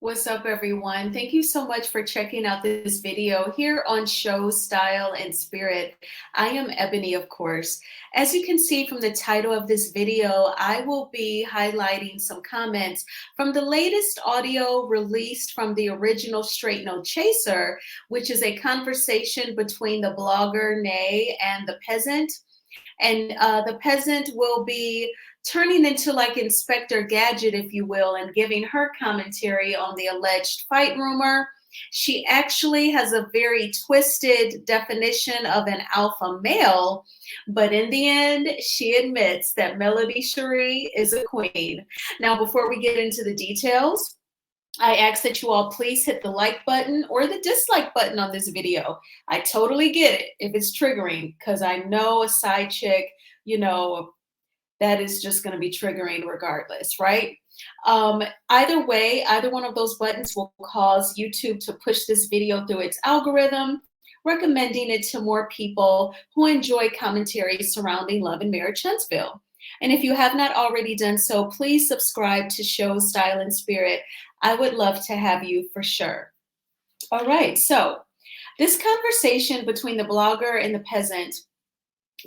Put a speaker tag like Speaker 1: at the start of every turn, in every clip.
Speaker 1: What's up, everyone? Thank you so much for checking out this video here on Show Style and Spirit. I am Ebony, of course. As you can see from the title of this video, I will be highlighting some comments from the latest audio released from the original Straight No Chaser, which is a conversation between the blogger Nay and the Peasant. And the Peasant will be turning into like Inspector Gadget, if you will, and giving her commentary on the alleged fight rumor. She actually has a very twisted definition of an alpha male, but in the end, she admits that Melody Cherie is a queen. Now, before we get into the details, I ask that you all please hit the like button or the dislike button on this video. I totally get it if it's triggering, because I know a side chick, that is just going to be triggering regardless, right? Either way, either one of those buttons will cause YouTube to push this video through its algorithm, recommending it to more people who enjoy commentary surrounding love and marriage Huntsville. And if you have not already done so, please subscribe to Show Style and Spirit. I would love to have you for sure. All right, so this conversation between the blogger and the Peasant,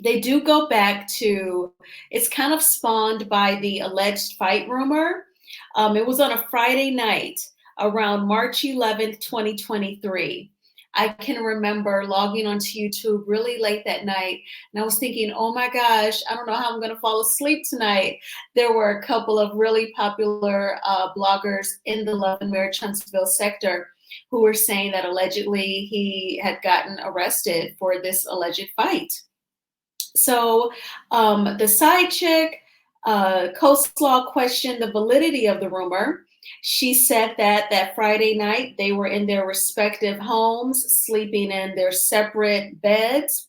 Speaker 1: they do go back to, it's kind of spawned by the alleged fight rumor. It was on a Friday night around March 11th, 2023. I can remember logging onto YouTube really late that night, and I was thinking, oh my gosh, I don't know how I'm going to fall asleep tonight. There were a couple of really popular bloggers in the Love and Marriage Huntsville sector who were saying that allegedly he had gotten arrested for this alleged fight. So the side chick, Coleslaw, questioned the validity of the rumor. She said that Friday night they were in their respective homes, sleeping in their separate beds.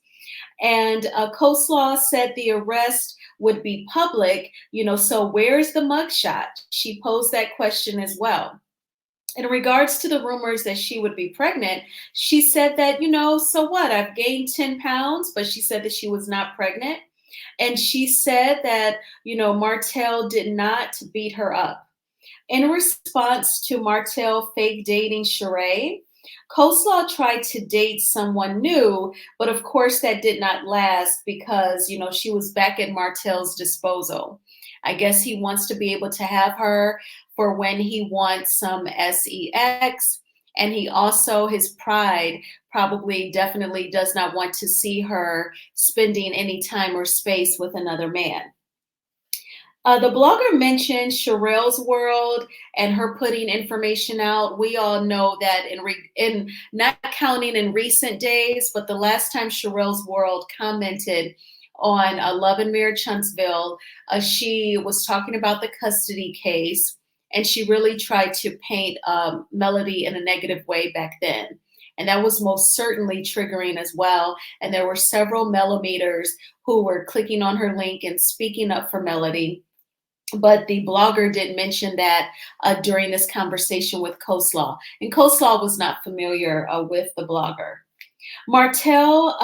Speaker 1: And Coleslaw said the arrest would be public, so where's the mugshot? She posed that question as well. In regards to the rumors that she would be pregnant, she said that, so what? I've gained 10 pounds, but she said that she was not pregnant. And she said that, Martell did not beat her up. In response to Martell fake dating charade, Coleslaw tried to date someone new, but of course that did not last because, she was back at Martell's disposal. I guess he wants to be able to have her for when he wants some sex. And he also, his pride probably definitely does not want to see her spending any time or space with another man. The blogger mentioned Sherelle's world and her putting information out. We all know that in not counting in recent days, but the last time Sherelle's world commented on Love and Marriage Huntsville, she was talking about the custody case, and she really tried to paint Melody in a negative way back then. And that was most certainly triggering as well. And there were several Melometers who were clicking on her link and speaking up for Melody. But the blogger did mention that during this conversation with Coleslaw. And Coleslaw was not familiar with the blogger. Martell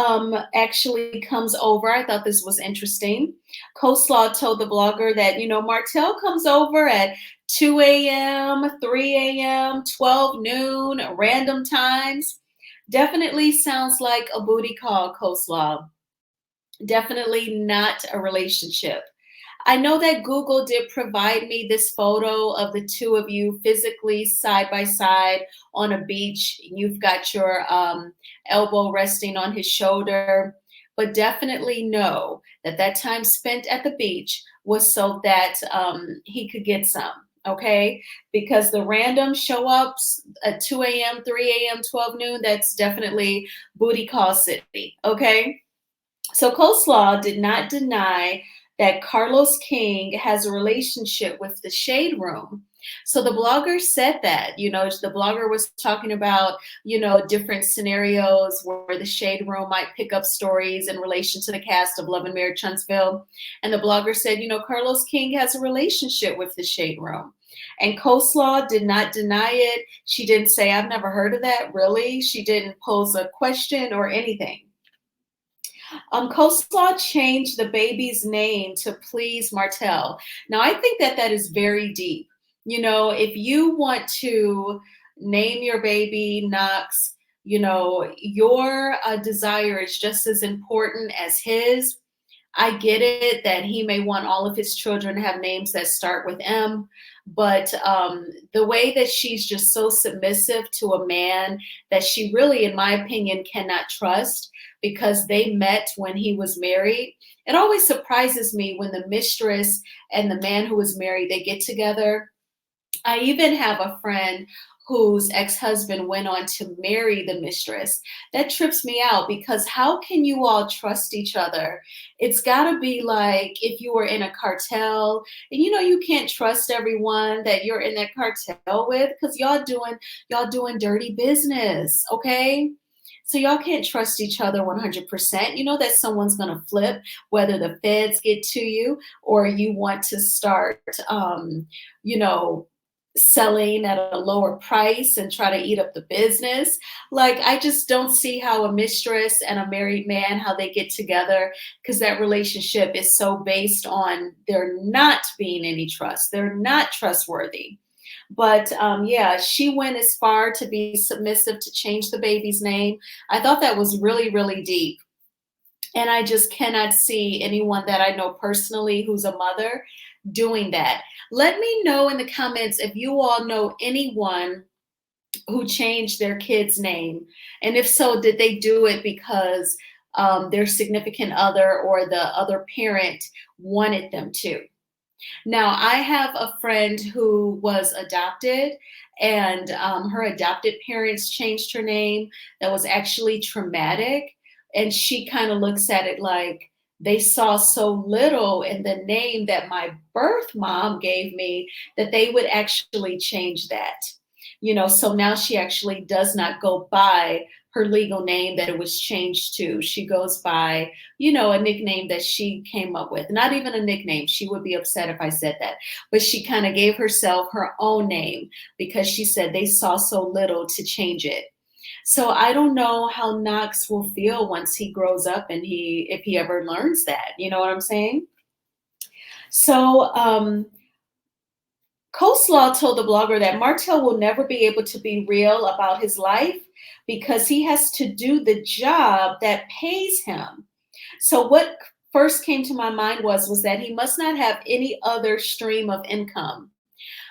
Speaker 1: actually comes over. I thought this was interesting. Coleslaw told the blogger that, Martell comes over at 2 a.m., 3 a.m., 12 noon, random times. Definitely sounds like a booty call, Coleslaw. Definitely not a relationship. I know that Google did provide me this photo of the two of you physically side by side on a beach. You've got your elbow resting on his shoulder, but definitely know that time spent at the beach was so that he could get some, okay? Because the random show ups at 2 a.m., 3 a.m., 12 noon, that's definitely booty call city, okay? So Coleslaw did not deny that Carlos King has a relationship with the Shade Room. So the blogger said that, the blogger was talking about, different scenarios where the Shade Room might pick up stories in relation to the cast of Love and Marriage Huntsville. And the blogger said, Carlos King has a relationship with the Shade Room. And Coleslaw did not deny it. She didn't say, I've never heard of that, really. She didn't pose a question or anything. Coleslaw changed the baby's name to please Martell. Now, I think that is very deep. If you want to name your baby Knox, your desire is just as important as his. I get it that he may want all of his children to have names that start with M, but the way that she's just so submissive to a man that she really, in my opinion, cannot trust because they met when he was married. It always surprises me when the mistress and the man who was married, they get together. I even have a friend whose ex-husband went on to marry the mistress. That trips me out because how can you all trust each other? It's got to be like if you were in a cartel and you can't trust everyone that you're in that cartel with because y'all doing dirty business, okay? So y'all can't trust each other 100%. You know that someone's going to flip, whether the feds get to you or you want to start you know selling at a lower price and try to eat up the business. Like, I just don't see how a mistress and a married man, how they get together, because that relationship is so based on there not being any trust. They're not trustworthy. But yeah, she went as far to be submissive to change the baby's name. I thought that was really, really deep. And I just cannot see anyone that I know personally who's a mother doing that. Let me know in the comments if you all know anyone who changed their kid's name. And if so, did they do it because their significant other or the other parent wanted them to? Now, I have a friend who was adopted, and her adopted parents changed her name. That was actually traumatic. And she kind of looks at it like they saw so little in the name that my birth mom gave me that they would actually change that. So now she actually does not go by her legal name that it was changed to. She goes by, a nickname that she came up with. Not even a nickname. She would be upset if I said that. But she kind of gave herself her own name because she said they saw so little to change it. So I don't know how Knox will feel once he grows up and if he ever learns that. You know what I'm saying? So Coleslaw told the blogger that Martell will never be able to be real about his life because he has to do the job that pays him. So what first came to my mind was that he must not have any other stream of income.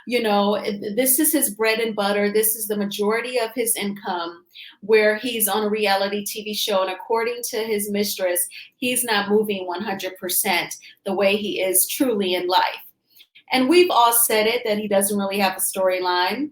Speaker 1: This is his bread and butter. This is the majority of his income, where he's on a reality TV show. And according to his mistress, he's not moving 100% the way he is truly in life. And we've all said it, that he doesn't really have a storyline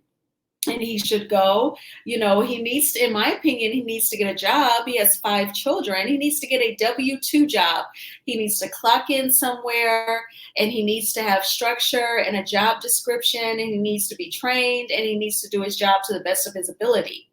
Speaker 1: and he should go. He needs to, in my opinion, he needs to get a job. He has 5 children. He needs to get a W-2 job. He needs to clock in somewhere, and he needs to have structure and a job description, and he needs to be trained, and he needs to do his job to the best of his ability.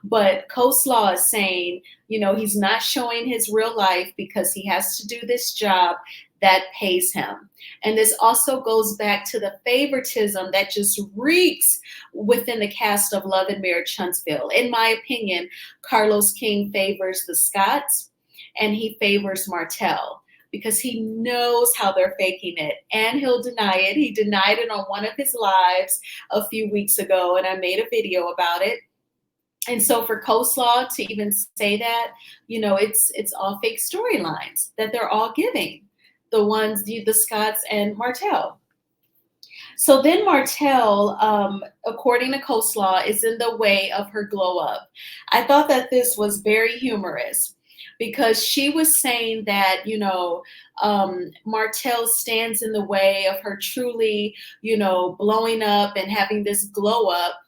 Speaker 1: But Coleslaw is saying, he's not showing his real life because he has to do this job that pays him. And this also goes back to the favoritism that just reeks within the cast of Love and Marriage Huntsville. In my opinion, Carlos King favors the Scotts and he favors Martell because he knows how they're faking it and he'll deny it. He denied it on one of his lives a few weeks ago, and I made a video about it. And so for Coleslaw to even say that, it's all fake storylines that they're all giving. The Scotts and Martell. So then Martell, according to Coleslaw, is in the way of her glow up. I thought that this was very humorous because she was saying that, Martell stands in the way of her truly, blowing up and having this glow up.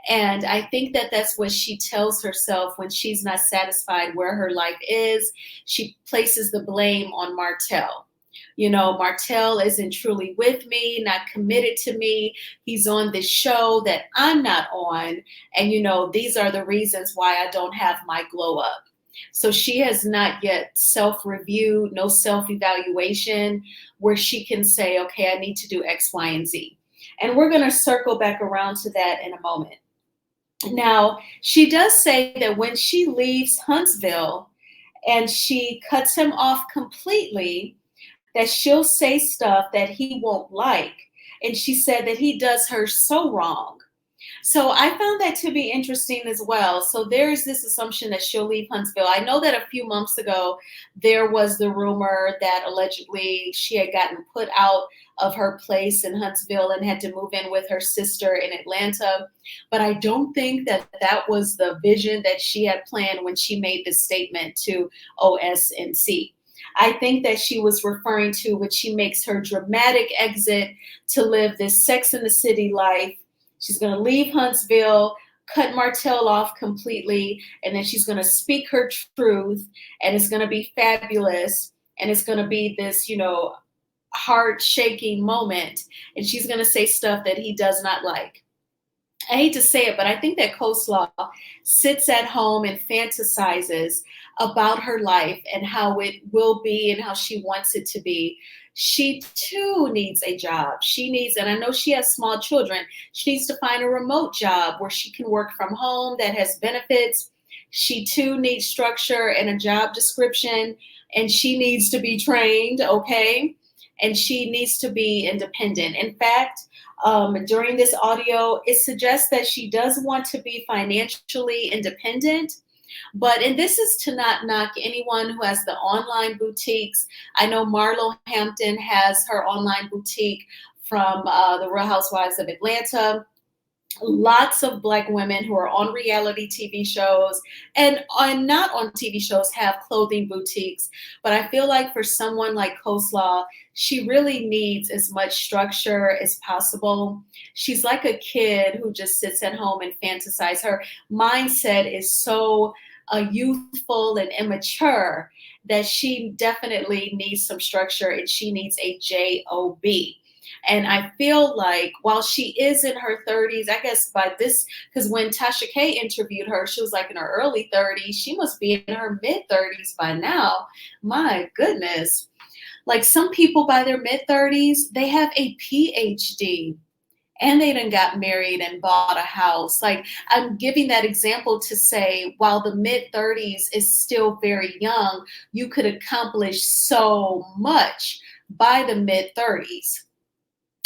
Speaker 1: And I think that that's what she tells herself when she's not satisfied where her life is. She places the blame on Martell. Martell isn't truly with me, not committed to me. He's on this show that I'm not on. And, these are the reasons why I don't have my glow up. So she has not yet self-reviewed, no self-evaluation where she can say, okay, I need to do X, Y, and Z. And we're going to circle back around to that in a moment. Now, she does say that when she leaves Huntsville and she cuts him off completely, that she'll say stuff that he won't like. and she said that he does her so wrong. So I found that to be interesting as well. So there's this assumption that she'll leave Huntsville. I know that a few months ago, there was the rumor that allegedly she had gotten put out of her place in Huntsville and had to move in with her sister in Atlanta. But I don't think that that was the vision that she had planned when she made this statement to OSNC. I think that she was referring to when she makes her dramatic exit to live this Sex in the City life. She's going to leave Huntsville, cut Martell off completely, and then she's going to speak her truth, and it's going to be fabulous, and it's going to be this, heart shaking moment, and she's going to say stuff that he does not like. I hate to say it, but I think that Coleslaw sits at home and fantasizes about her life and how it will be and how she wants it to be. She too needs a job. She needs, and I know she has small children, she needs to find a remote job where she can work from home that has benefits. She too needs structure and a job description, and she needs to be trained, okay? And she needs to be independent. In fact, during this audio, it suggests that she does want to be financially independent. And this is to not knock anyone who has the online boutiques. I know Marlo Hampton has her online boutique from the Real Housewives of Atlanta. Lots of Black women who are on reality TV shows and are not on TV shows have clothing boutiques. But I feel like for someone like Coleslaw, she really needs as much structure as possible. She's like a kid who just sits at home and fantasizes. Her mindset is so youthful and immature that she definitely needs some structure, and she needs a job. And I feel like while she is in her 30s, I guess by this, because when Tasha K interviewed her, she was like in her early 30s. She must be in her mid 30s by now. My goodness. Like some people by their mid 30s, they have a PhD and they done got married and bought a house. Like I'm giving that example to say, while the mid 30s is still very young, you could accomplish so much by the mid 30s.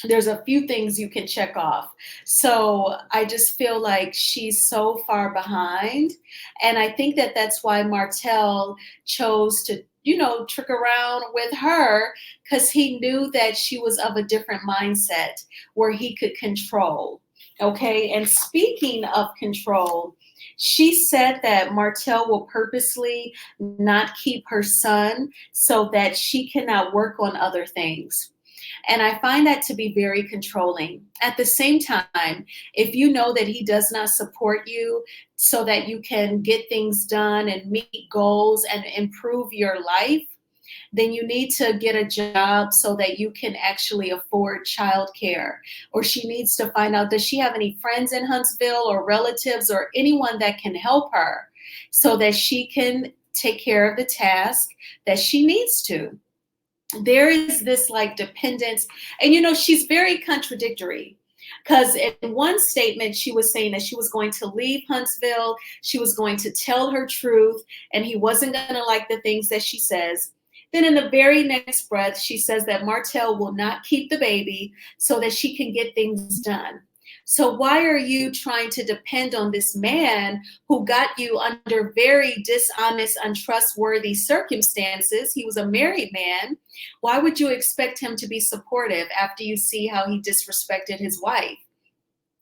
Speaker 1: There's a few things you can check off. So I just feel like she's so far behind. And I think that that's why Martell chose to, trick around with her, because he knew that she was of a different mindset where he could control. Okay. And speaking of control, she said that Martell will purposely not keep her son so that she cannot work on other things. And I find that to be very controlling. At the same time, if you know that he does not support you so that you can get things done and meet goals and improve your life, then you need to get a job so that you can actually afford childcare. Or she needs to find out, does she have any friends in Huntsville or relatives or anyone that can help her so that she can take care of the task that she needs to. There is this like dependence, and she's very contradictory, because in one statement she was saying that she was going to leave Huntsville, she was going to tell her truth, and he wasn't going to like the things that she says. Then in the very next breath she says that Martell will not keep the baby so that she can get things done. So why are you trying to depend on this man who got you under very dishonest, untrustworthy circumstances? He was a married man. Why would you expect him to be supportive after you see how he disrespected his wife?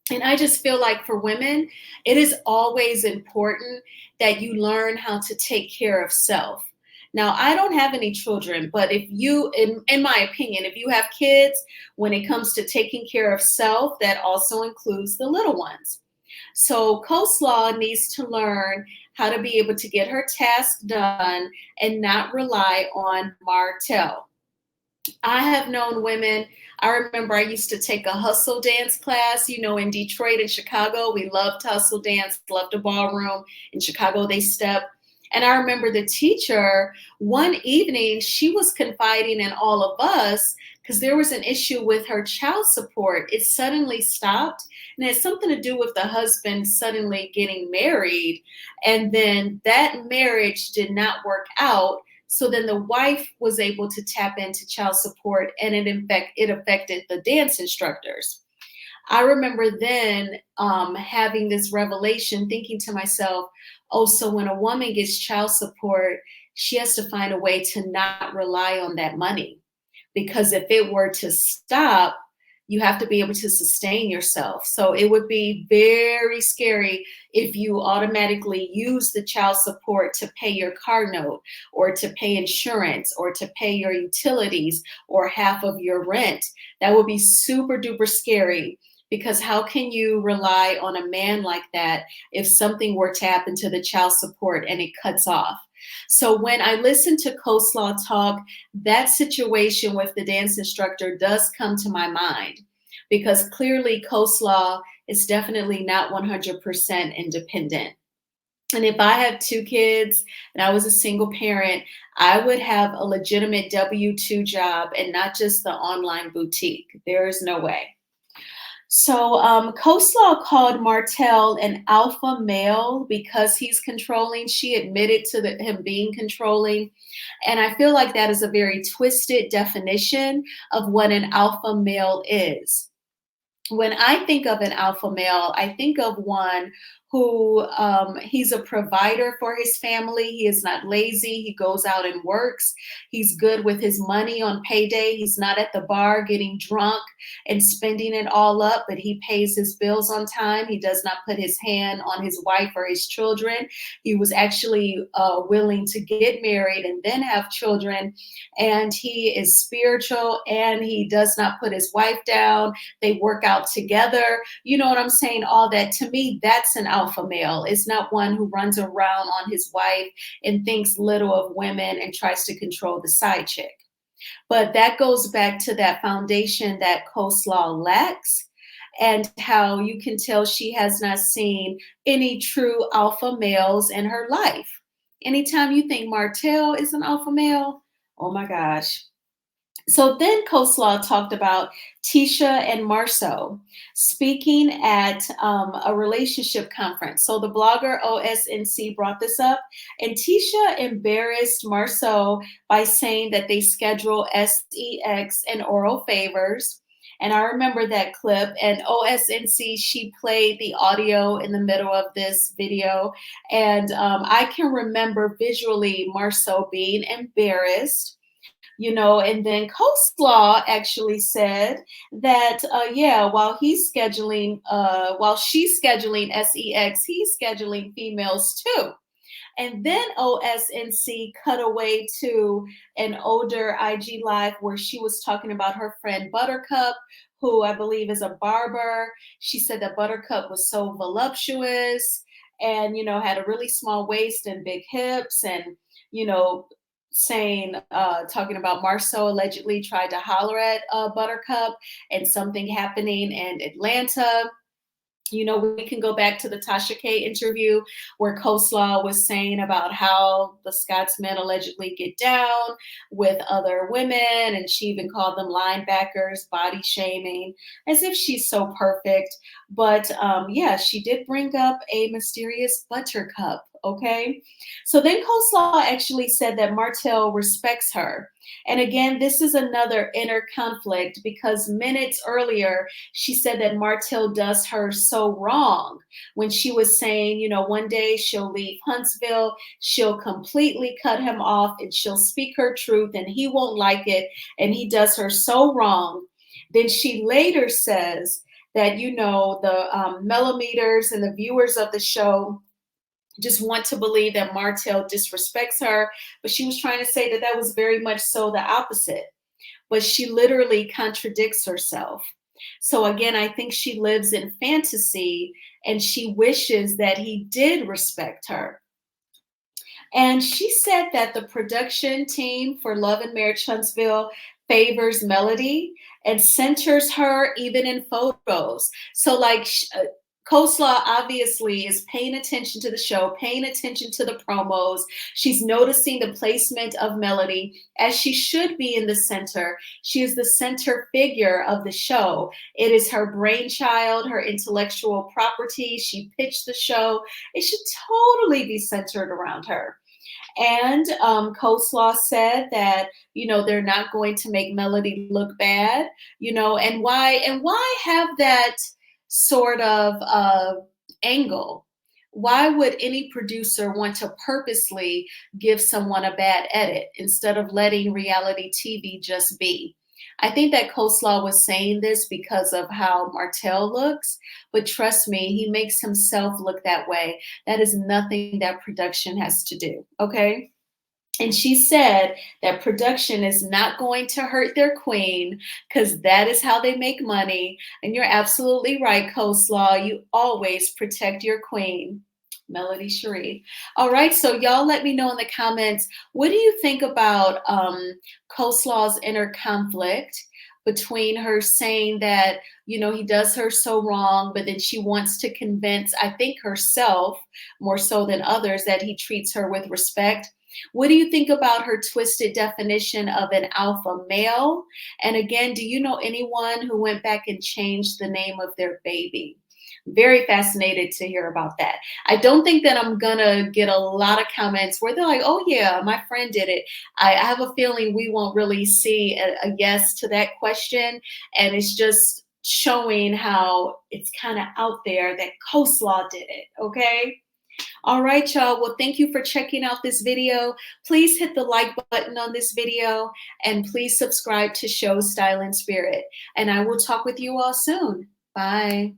Speaker 1: And I just feel like for women, it is always important that you learn how to take care of self. Now, I don't have any children, but if you, in my opinion, if you have kids, when it comes to taking care of self, that also includes the little ones. So Coleslaw needs to learn how to be able to get her tasks done and not rely on Martell. I have known women, I remember I used to take a hustle dance class, in Detroit and Chicago. We loved hustle dance, loved the ballroom. In Chicago, they step. And I remember the teacher, one evening, she was confiding in all of us because there was an issue with her child support. It suddenly stopped, and it had something to do with the husband suddenly getting married. And then that marriage did not work out. So then the wife was able to tap into child support, and it affected the dance instructors. I remember then having this revelation, thinking to myself, oh, so when a woman gets child support, she has to find a way to not rely on that money. Because if it were to stop, you have to be able to sustain yourself. So it would be very scary if you automatically use the child support to pay your car note or to pay insurance or to pay your utilities or half of your rent. That would be super duper scary, because how can you rely on a man like that if something were to happen to the child support and it cuts off? So when I listen to Coleslaw talk, that situation with the dance instructor does come to my mind, because clearly Coleslaw is definitely not 100% independent. And if I had two kids and I was a single parent, I would have a legitimate W-2 job and not just the online boutique. There is no way. So Coleslaw called Martell an alpha male because he's controlling. She admitted to him being controlling. And I feel like that is a very twisted definition of what an alpha male is. When I think of an alpha male, I think of one who he's a provider for his family. He is not lazy. He goes out and works. He's good with his money on payday. He's not at the bar getting drunk and spending it all up, but he pays his bills on time. He does not put his hand on his wife or his children. He was actually willing to get married and then have children. And he is spiritual, and he does not put his wife down. They work out together. You know what I'm saying? All that. To me, that's an alpha male. It's not one who runs around on his wife and thinks little of women and tries to control the side chick. But that goes back to that foundation that Coleslaw lacks, and how you can tell she has not seen any true alpha males in her life. Anytime you think Martell is an alpha male, oh my gosh. So then Coleslaw talked about Tisha and Marceau speaking at a relationship conference. So the blogger OSNC brought this up, and Tisha embarrassed Marceau by saying that they schedule sex and oral favors. And I remember that clip, and OSNC, she played the audio in the middle of this video. And I can remember visually Marceau being embarrassed. And then Coleslaw actually said that, yeah, while she's scheduling sex, he's scheduling females too. And then OSNC cut away to an older IG live where she was talking about her friend Buttercup, who I believe is a barber. She said that Buttercup was so voluptuous and, had a really small waist and big hips, and, talking about Marceau allegedly tried to holler at Buttercup, and something happening in Atlanta. We can go back to the Tasha K interview where Coleslaw was saying about how the Scotsmen allegedly get down with other women, and she even called them linebackers, body shaming, as if she's so perfect. But yeah, she did bring up a mysterious Buttercup. Okay. So then Coleslaw actually said that Martell respects her. And again, this is another inner conflict, because minutes earlier, she said that Martell does her so wrong when she was saying, one day she'll leave Huntsville, she'll completely cut him off, and she'll speak her truth, and he won't like it, and he does her so wrong. Then she later says that, the millimeters and the viewers of the show just want to believe that Martell disrespects her, but she was trying to say that that was very much so the opposite. But she literally contradicts herself. So again, I think she lives in fantasy, and she wishes that he did respect her. And she said that the production team for Love and Marriage Huntsville favors Melody and centers her even in photos. So Coleslaw obviously is paying attention to the show, paying attention to the promos. She's noticing the placement of Melody, as she should be in the center. She is the center figure of the show. It is her brainchild, her intellectual property. She pitched the show. It should totally be centered around her. And Coleslaw said that, they're not going to make Melody look bad, and why have that sort of angle? Why would any producer want to purposely give someone a bad edit instead of letting reality TV just be? I think that Coleslaw was saying this because of how Martell looks, but trust me, he makes himself look that way. That is nothing that production has to do, okay? And she said that production is not going to hurt their queen because that is how they make money. And you're absolutely right, Coleslaw. You always protect your queen. Melody Cherie. All right, so y'all let me know in the comments, what do you think about Coleslaw's inner conflict between her saying that, he does her so wrong, but then she wants to convince, I think, herself more so than others that he treats her with respect. What do you think about her twisted definition of an alpha male? And again, do you know anyone who went back and changed the name of their baby? Very fascinated to hear about that. I don't think that I'm gonna get a lot of comments where they're like, oh yeah, my friend did it. I have a feeling we won't really see a yes to that question. And it's just showing how it's kind of out there that Coleslaw did it, okay? All right, y'all. Well, thank you for checking out this video. Please hit the like button on this video and please subscribe to Show Style and Spirit. And I will talk with you all soon. Bye.